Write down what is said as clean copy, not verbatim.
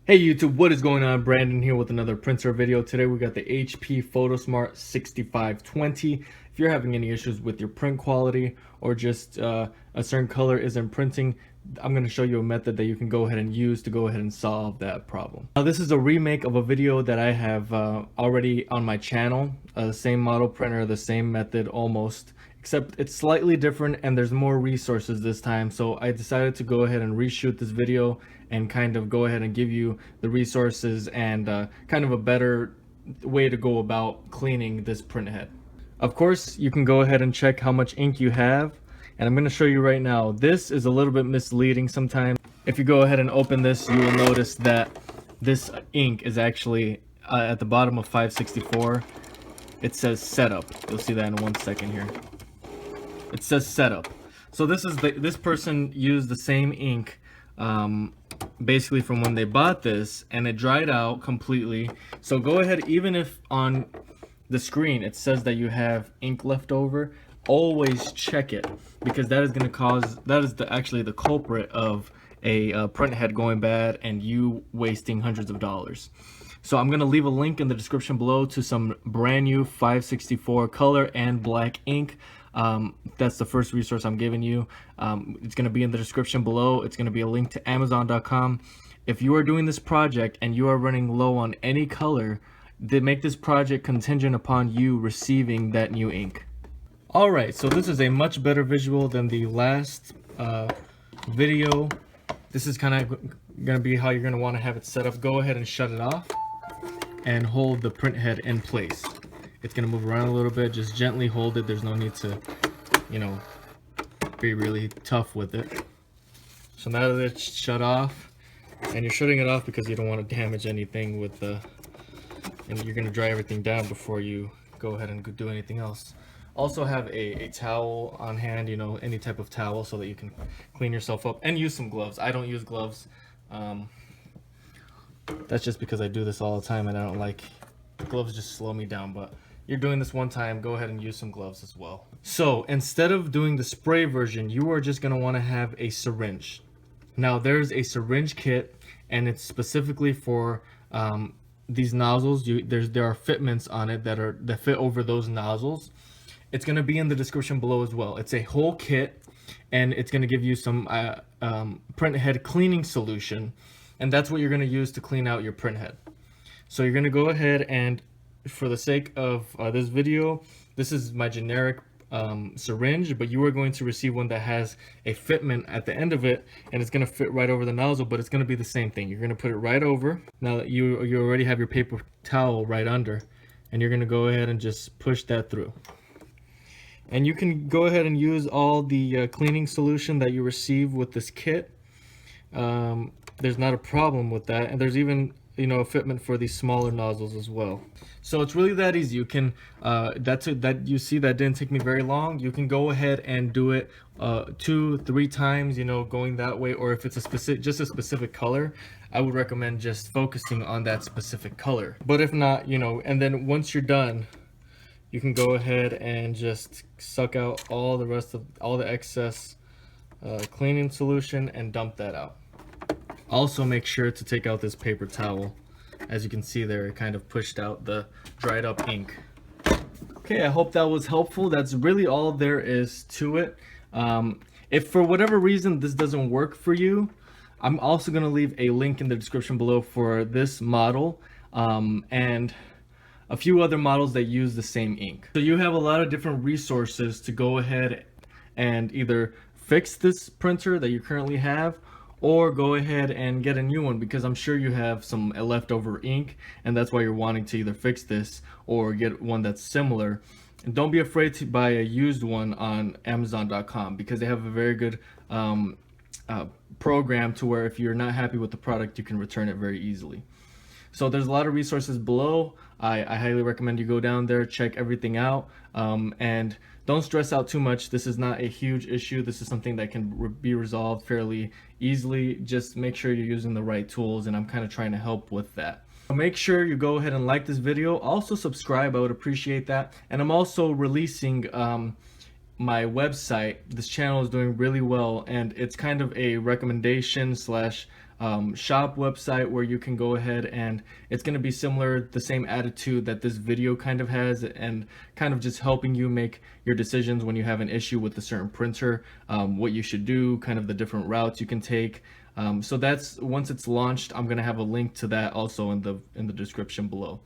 Hey YouTube, what is going on? Brandon here with another printer video. Today we got the HP Photosmart 6520. If you're having any issues with your print quality or just a certain color isn't printing, I'm going to show you a method that you can go ahead and use to go ahead and solve that problem. Now this is a remake of a video that I have already on my channel. The same model printer, the same method almost, except it's slightly different and there's more resources this time. So I decided to go ahead and reshoot this video and kind of go ahead and give you the resources and kind of a better way to go about cleaning this printhead. Of course, you can go ahead and check how much ink you have, and I'm going to show you right now. This is a little bit misleading sometimes. If you go ahead and open this, you will notice that this ink is actually at the bottom of 564. It says setup. You'll see that in 1 second here. It says setup. So this person used the same ink basically from when they bought this, and it dried out completely. So go ahead, even if on the screen it says that you have ink left over, always check it, because that is going to cause, that is actually the culprit of a printhead going bad and you wasting hundreds of dollars. So I'm going to leave a link in the description below to some brand new 564 color and black ink. That's the first resource I'm giving you. It's going to be in the description below. It's going to be a link to Amazon.com. If you are doing this project and you are running low on any color, then make this project contingent upon you receiving that new ink. Alright, so this is a much better visual than the last video. This is kind of going to be how you're going to want to have it set up. Go ahead and shut it off and hold the printhead in place. It's going to move around a little bit. Just gently hold it. There's no need to, be really tough with it. So now that it's shut off, and you're shutting it off because you don't want to damage anything with the, and you're going to dry everything down before you go ahead and do anything else. Also have a towel on hand, any type of towel, so that you can clean yourself up, and use some gloves. I don't use gloves. That's just because I do this all the time and I don't like, gloves just slow me down, but you're doing this one time, go ahead and use some gloves as well. So instead of doing the spray version, you are just going to want to have a syringe. Now there's a syringe kit, and it's specifically for these nozzles. There are fitments on it that fit over those nozzles. It's going to be in the description below as well. It's a whole kit, and it's going to give you some printhead cleaning solution, and that's what you're going to use to clean out your printhead. So you're going to go ahead and, for the sake of this video, this is my generic syringe, but you are going to receive one that has a fitment at the end of it, and it's going to fit right over the nozzle, but it's going to be the same thing. You're going to put it right over. Now that you already have your paper towel right under, and you're going to go ahead and just push that through. And you can go ahead and use all the cleaning solution that you receive with this kit. There's not a problem with that, and there's even a fitment for these smaller nozzles as well. So it's really that easy. You can that you see that didn't take me very long. You can go ahead and do it 2-3 times, going that way. Or if it's just a specific color, I would recommend just focusing on that specific color. But if not, and then once you're done, you can go ahead and just suck out all the excess cleaning solution and dump that out. Also make sure to take out this paper towel. As you can see there, it kind of pushed out the dried up ink. Okay, I hope that was helpful. That's really all there is to it. If for whatever reason this doesn't work for you, I'm also going to leave a link in the description below for this model and a few other models that use the same ink. So you have a lot of different resources to go ahead and either fix this printer that you currently have, or go ahead and get a new one, because I'm sure you have some leftover ink, and that's why you're wanting to either fix this or get one that's similar. And don't be afraid to buy a used one on Amazon.com, because they have a very good program to where if you're not happy with the product, you can return it very easily. So there's a lot of resources below. I highly recommend you go down there, check everything out, and don't stress out too much. This is not a huge issue. This is something that can be resolved fairly easily. Just make sure you're using the right tools, and I'm kind of trying to help with that. So make sure you go ahead and like this video. Also subscribe, I would appreciate that. And I'm also releasing my website. This channel is doing really well, and it's kind of a recommendation slash shop website where you can go ahead, and it's going to be similar, the same attitude that this video kind of has, and kind of just helping you make your decisions when you have an issue with a certain printer, what you should do, kind of the different routes you can take. So that's, once it's launched, I'm going to have a link to that also in the description below.